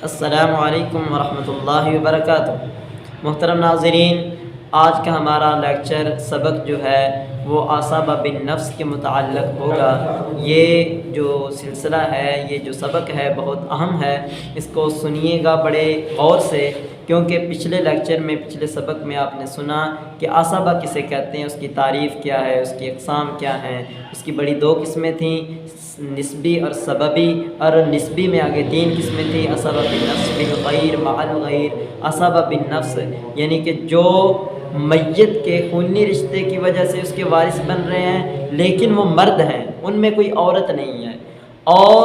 السلام علیکم ورحمۃ اللہ وبرکاتہ۔ محترم ناظرین، آج کا ہمارا لیکچر سبق جو ہے وہ اعصاب بن نفس کے متعلق ہوگا۔ یہ جو سلسلہ ہے، یہ جو سبق ہے بہت اہم ہے، اس کو سنیے گا بڑے غور سے، کیونکہ پچھلے سبق میں آپ نے سنا کہ اعصابہ کسے کہتے ہیں، اس کی تعریف کیا ہے، اس کی اقسام کیا ہیں۔ اس کی بڑی دو قسمیں تھیں، نسبی اور سببی، اور نسبی میں آگے تین قسمیں تھیں، اعصابہ بالنفس بالغیر مع الغیر۔ اعصابہ بالنفس یعنی کہ جو میت کے خونی رشتے کی وجہ سے اس کے وارث بن رہے ہیں لیکن وہ مرد ہیں، ان میں کوئی عورت نہیں ہے۔ اور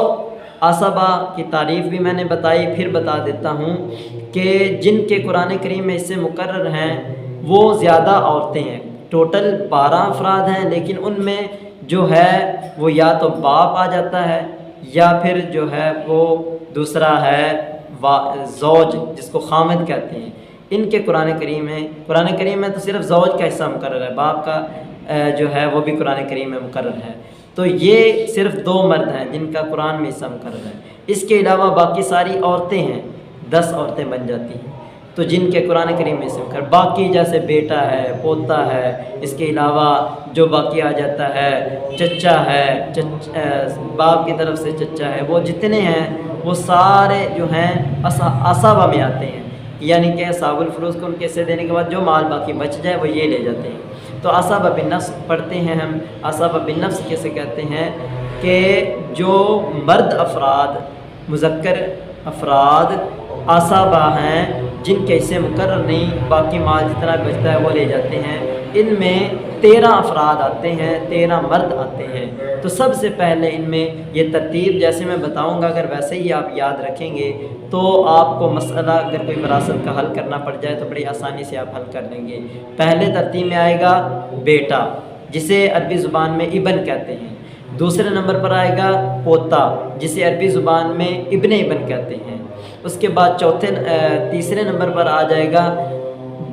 اعصابہ کی تعریف بھی میں نے بتائی، پھر بتا دیتا ہوں کہ جن کے قرآن کریم میں اس سے مقرر ہیں وہ زیادہ عورتیں ہیں، ٹوٹل 12 افراد ہیں، لیکن ان میں جو ہے وہ یا تو باپ آ جاتا ہے یا پھر جو ہے وہ دوسرا ہے زوج، جس کو خامد کہتے ہیں۔ ان کے قرآن کریم میں تو صرف زوج کا حصہ مقرر ہے، باپ کا جو ہے وہ بھی قرآن کریم میں مقرر ہے۔ تو یہ صرف 2 مرد ہیں جن کا قرآن میں حصہ مقرر ہے۔ اس کے علاوہ باقی ساری عورتیں ہیں، 10 عورتیں بن جاتی ہیں، تو جن کے قرآن کریم میں حصہ مقرر۔ باقی جیسے بیٹا ہے، پوتا ہے، اس کے علاوہ جو باقی آ جاتا ہے چچا ہے، باپ کی طرف سے چچا ہے، وہ جتنے ہیں وہ سارے جو ہیں اعصابہ میں آتے ہیں، یعنی کہ اصحاب الفروض کو ان کے حصے دینے کے بعد جو مال باقی بچ جائے وہ یہ لے جاتے ہیں۔ تو اعصابہ بالنفس پڑھتے ہیں ہم۔ اعصابہ بالنفس کیسے کہتے ہیں کہ جو مرد افراد، مذکر افراد اعصابہ ہیں جن کے حصے مقرر نہیں، باقی مال جتنا بچتا ہے وہ لے جاتے ہیں۔ ان میں 13 افراد آتے ہیں، 13 مرد آتے ہیں۔ تو سب سے پہلے ان میں یہ ترتیب جیسے میں بتاؤں گا، اگر ویسے ہی آپ یاد رکھیں گے تو آپ کو مسئلہ اگر کوئی وراثت کا حل کرنا پڑ جائے تو بڑی آسانی سے آپ حل کر لیں گے۔ پہلے ترتیب میں آئے گا بیٹا، جسے عربی زبان میں ابن کہتے ہیں۔ دوسرے نمبر پر آئے گا پوتا، جسے عربی زبان میں ابن کہتے ہیں۔ اس کے بعد تیسرے نمبر پر آ جائے گا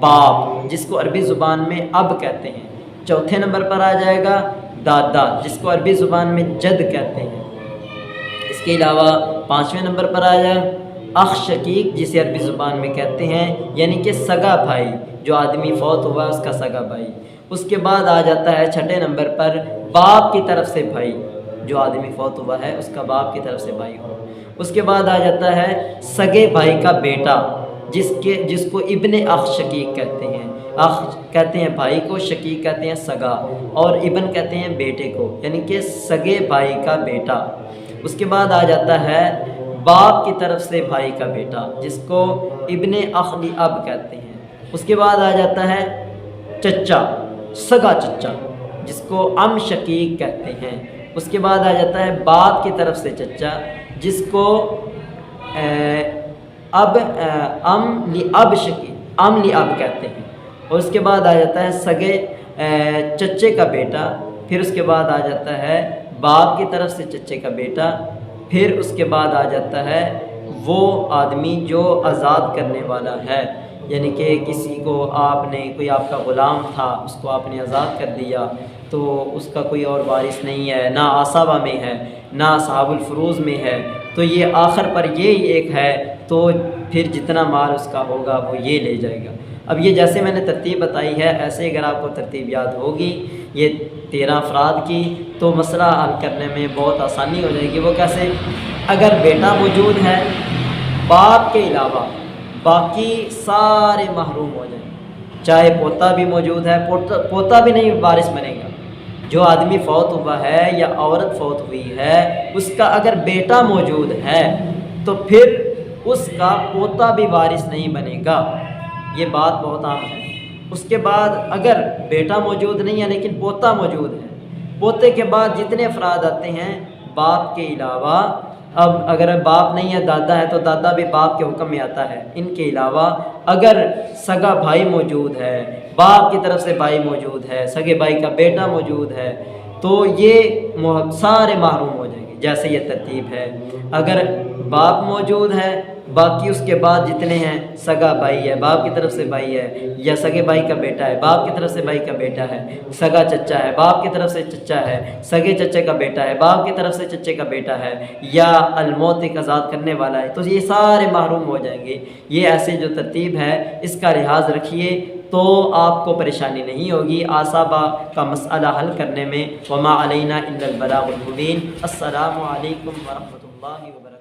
باپ، جس کو عربی زبان میں اب کہتے ہیں۔ چوتھے نمبر پر آ جائے گا دادا، جس کو عربی زبان میں جد کہتے ہیں۔ اس کے علاوہ 5ویں نمبر پر آ جائے اخ شقیق، جسے عربی زبان میں کہتے ہیں، یعنی کہ سگا بھائی، جو آدمی فوت ہوا ہے اس کا سگا بھائی۔ اس کے بعد آ جاتا ہے 6 نمبر پر باپ کی طرف سے بھائی، جو آدمی فوت ہوا ہے اس کا باپ کی طرف سے بھائی ہو۔ اس کے بعد آ جاتا ہے سگے بھائی کا بیٹا، جس کو ابن اخ شقیق کہتے ہیں۔ اخ کہتے ہیں بھائی کو، شقیق کہتے ہیں سگا، اور ابن کہتے ہیں بیٹے کو، یعنی کہ سگے بھائی کا بیٹا۔ اس کے بعد آ جاتا ہے باپ کی طرف سے بھائی کا بیٹا، جس کو ابن اخ اب کہتے ہیں۔ اس کے بعد آ جاتا ہے چچا، سگا چچا، جس کو ام شقیق کہتے ہیں۔ اس کے بعد آ جاتا ہے باپ کی طرف سے چچا، جس کو ام اب کہتے ہیں۔ اور اس کے بعد آ جاتا ہے سگے چچے کا بیٹا، پھر اس کے بعد آ جاتا ہے باپ کی طرف سے چچے کا بیٹا، پھر اس کے بعد آ جاتا ہے وہ آدمی جو آزاد کرنے والا ہے، یعنی کہ کسی کو کوئی آپ کا غلام تھا، اس کو آپ نے آزاد کر دیا تو اس کا کوئی اور وارث نہیں ہے، نہ اعصابہ میں ہے نہ اصحاب الفروض میں ہے، تو یہ آخر پر یہی ایک ہے، تو پھر جتنا مال اس کا ہوگا وہ یہ لے جائے گا۔ اب یہ جیسے میں نے ترتیب بتائی ہے، ایسے اگر آپ کو ترتیب یاد ہوگی یہ 13 افراد کی، تو مسئلہ حل کرنے میں بہت آسانی ہو جائے گی۔ وہ کیسے؟ اگر بیٹا موجود ہے، باپ کے علاوہ باقی سارے محروم ہو جائیں، چاہے پوتا بھی موجود ہے، پوتا بھی نہیں وارث بنے گا۔ جو آدمی فوت ہوا ہے یا عورت فوت ہوئی ہے، اس کا اگر بیٹا موجود ہے تو پھر اس کا پوتا بھی وارث نہیں بنے گا، یہ بات بہت عام ہے۔ اس کے بعد اگر بیٹا موجود نہیں ہے لیکن پوتا موجود ہے، پوتے کے بعد جتنے افراد آتے ہیں باپ کے علاوہ، اب اگر باپ نہیں ہے دادا ہے تو دادا بھی باپ کے حکم میں آتا ہے۔ ان کے علاوہ اگر سگا بھائی موجود ہے، باپ کی طرف سے بھائی موجود ہے، سگے بھائی کا بیٹا موجود ہے، تو یہ سارے محروم ہو جائیں گے۔ جیسے یہ ترتیب ہے، اگر باپ موجود ہے، باقی اس کے بعد جتنے ہیں سگا بھائی ہے، باپ کی طرف سے بھائی ہے، یا سگے بھائی کا بیٹا ہے، باپ کی طرف سے بھائی کا بیٹا ہے، سگا چچا ہے، باپ کی طرف سے چچا ہے، سگے چچے کا بیٹا ہے، باپ کی طرف سے چچے کا بیٹا ہے، یا الموتق آزاد کرنے والا ہے، تو یہ سارے محروم ہو جائیں گے۔ یہ ایسے جو ترتیب ہے اس کا لحاظ رکھیے تو آپ کو پریشانی نہیں ہوگی آصابہ کا مسئلہ حل کرنے میں۔ وما علینا الا البلاغ المبین۔ السلام علیکم ورحمۃ اللہ وبرکاتہ۔